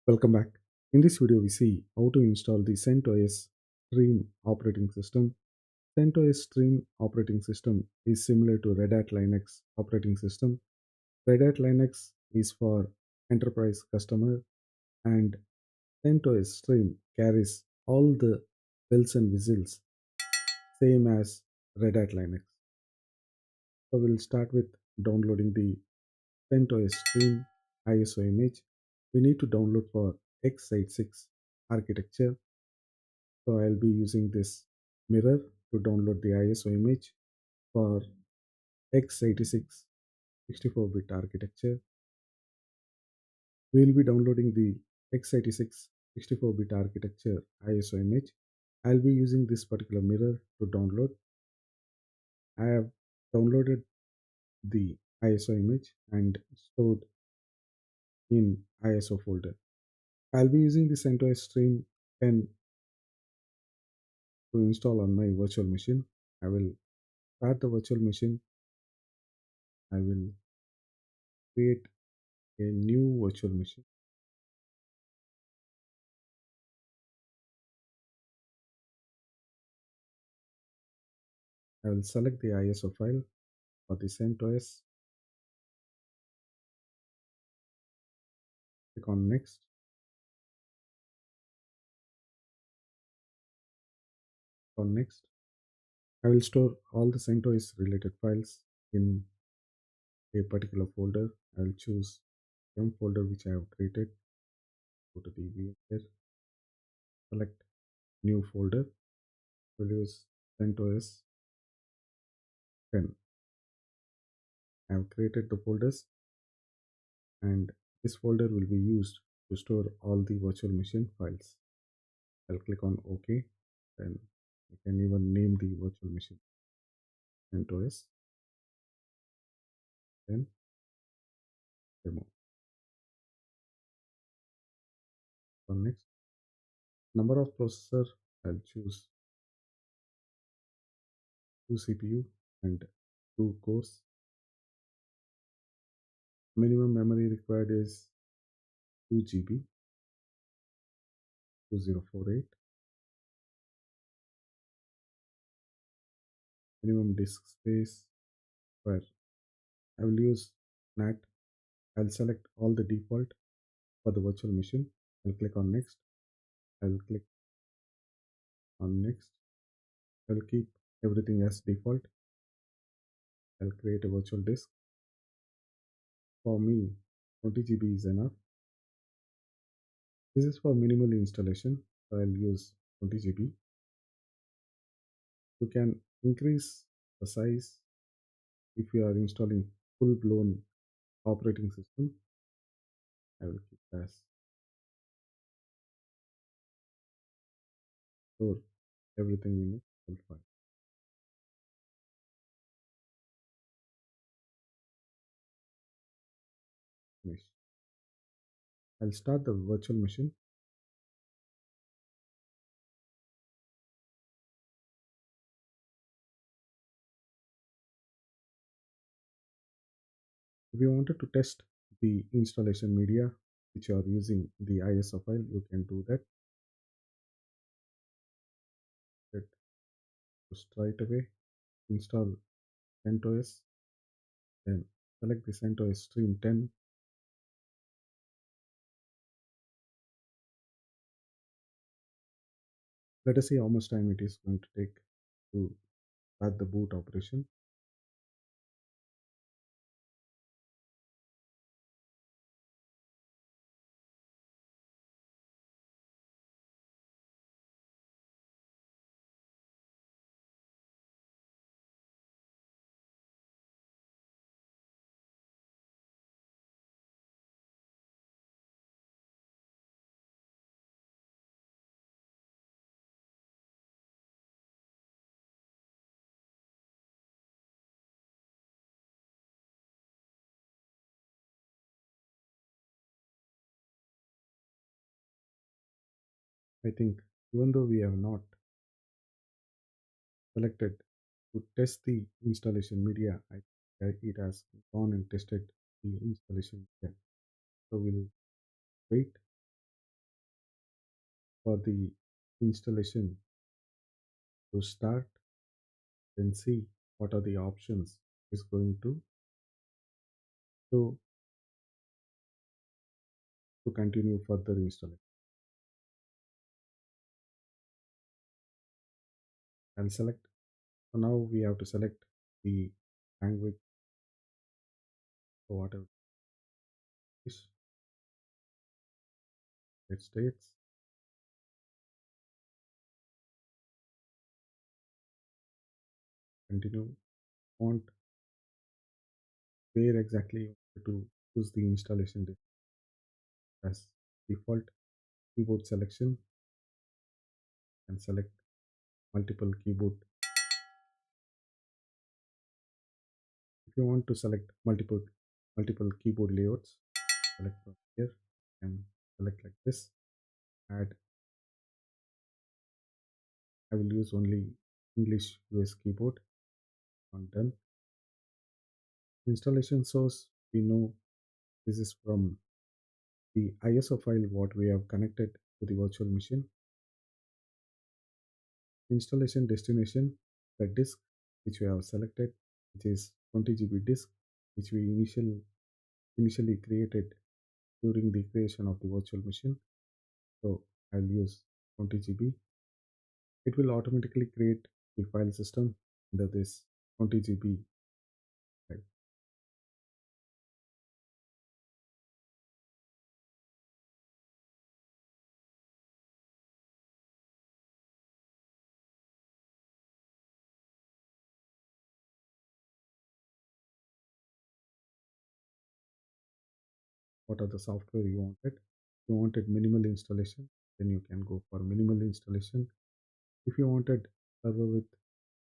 Welcome back. In this video, we see how to install the CentOS Stream operating system. CentOS Stream operating system is similar to Red Hat Linux operating system. Red Hat Linux is for enterprise customer and CentOS Stream carries all the bells and whistles same as Red Hat Linux. So we'll start with downloading the CentOS Stream ISO image. We need to download for x86 architecture. So I'll be using this mirror to download the ISO image for x86 64-bit architecture. We'll be downloading the x86 64-bit architecture ISO image. I'll be using this particular mirror to download. I have downloaded the ISO image and stored in ISO folder. I'll be using the CentOS Stream 10 to install on my virtual machine. I will start the virtual machine. I will create a new virtual machine. I will select the ISO file for the CentOS, click on next. On next, I will store all the CentOS related files in a particular folder. I will choose M folder which I have created. Go to the VMware, select new folder, produce CentOS 10. I have created the folders and this folder will be used to store all the virtual machine files. I'll click on OK. Then I can even name the virtual machine CentOS. Then demo. For next, number of processor, I'll choose 2 CPU and 2 cores. Minimum memory required is 2 GB, 2048. Minimum disk space where I will use NAT. I'll select all the default for the virtual machine. I'll click on next. I'll click on next. I'll keep everything as default. I'll create a virtual disk. For me, 20 GB is enough. This is for minimal installation, so I'll use 20 GB. You can increase the size if you are installing full-blown operating system. I will keep as store everything in it. File. Finish. I'll start the virtual machine. If you wanted to test the installation media which you are using the ISO file, you can do that. Just right away install CentOS, then select the CentOS Stream 10. Let us see how much time it is going to take to start the boot operation. I think even though we have not selected to test the installation media, it has gone and tested the installation media. So we'll wait. for the installation to start, then see what are the options is going to, to continue further installation. I'll select. So now we have to select the language for whatever it is. It states continue. Want where exactly you want to choose the installation date as default keyboard selection and select multiple keyboard. If you want to select multiple keyboard layouts, select from here and select like this. Add. I will use only English US keyboard. On done. Installation source, we know this is from the ISO file what we have connected to the virtual machine. Installation destination, the disk which we have selected, which is 20 GB disk, which we initially created during the creation of the virtual machine. So I'll use 20 GB. It will automatically create the file system under this 20 GB file. What are the software you wanted? If you wanted minimal installation, then you can go for minimal installation. If you wanted server with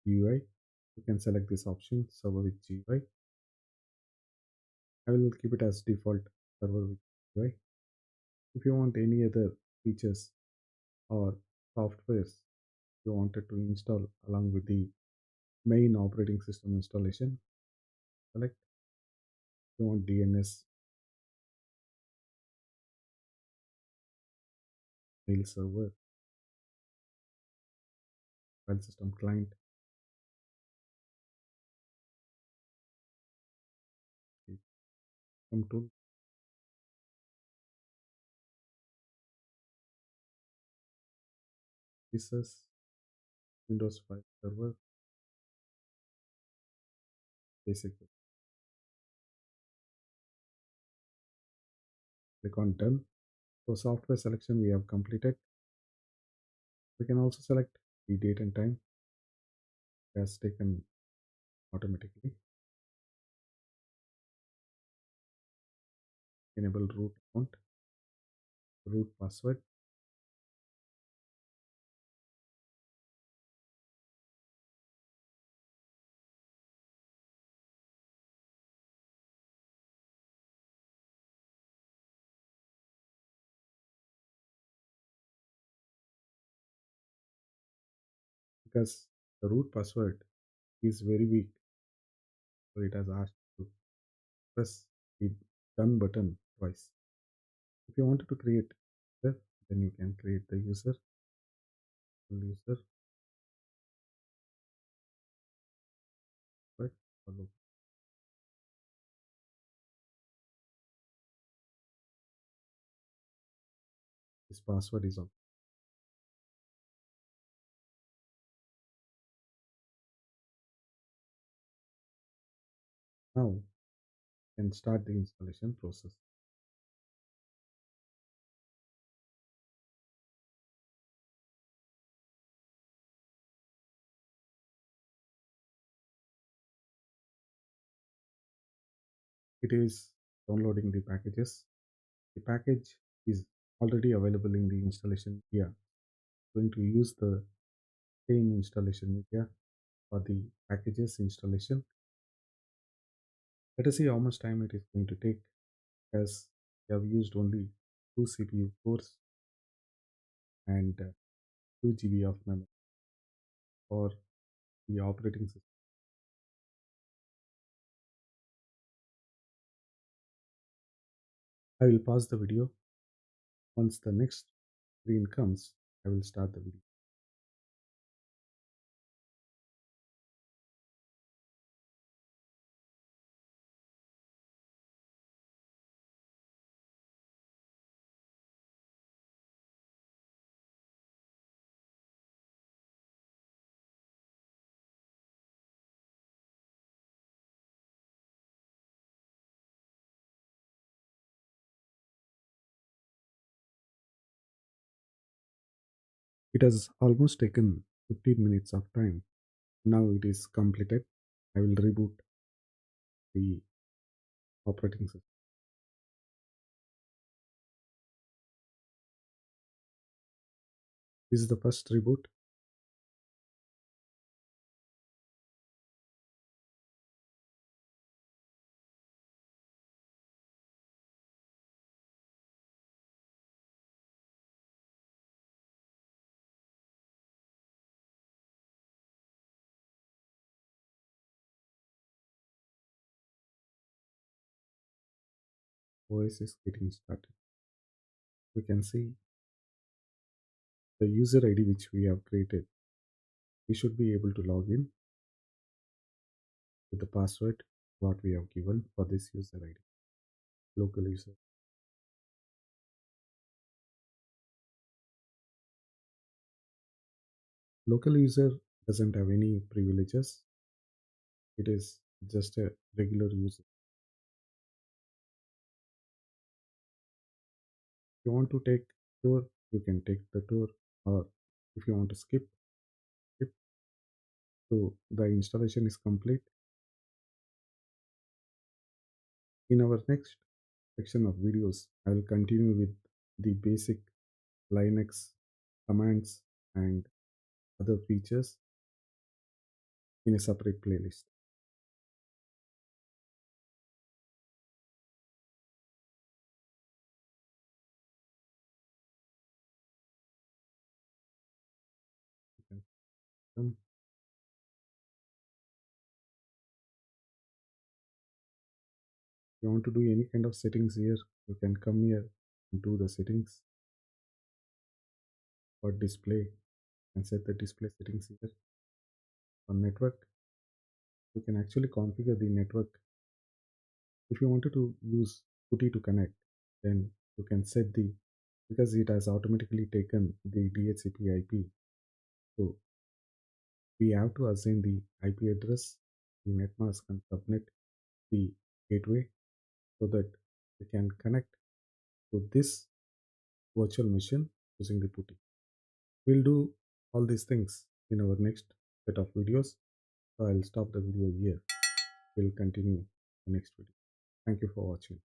GUI, you can select this option, server with GUI. I will keep it as default, server with GUI. If you want any other features or softwares you wanted to install along with the main operating system installation, select. If you want DNS, mail server, file system client, some tool, pieces, Windows file server, basic. Click on done. So software selection we have completed. We can also select the date and time. It has taken automatically. Enable root account, root password. Because the root password is very weak, so it has asked to press the done button twice. If you wanted to create user, then you can create the user, user, but follow. This password is on. Now you can start the installation process. It is downloading the packages. The package is already available in the installation media. Going to use the same installation media for the packages installation. Let us see how much time it is going to take, as we have used only 2 CPU cores and 2 GB of memory for the operating system. I will pause the video. Once the next screen comes, I will start the video. It has almost taken 15 minutes of time. Now it is completed. I will reboot the operating system. This is the first reboot. OS is getting started. We can see the user ID which we have created. We should be able to log in with the password what we have given for this user ID. Local user. Local user doesn't have any privileges. It is just a regular user. If you want to take tour, you can take the tour, or if you want to skip. So the installation is complete. In our next section of videos, I will continue with the basic Linux commands and other features in a separate playlist. You can come. If you want to do any kind of settings here, you can come here and do the settings for display and set the display settings here. For network, you can actually configure the network. If you wanted to use PuTTY to connect, then you can set the, because it has automatically taken the DHCP IP. So we have to assign the IP address, the netmask and subnet the gateway so that we can connect to this virtual machine using the PuTTY. We'll do all these things in our next set of videos. So I'll stop the video here. We'll continue the next video. Thank you for watching.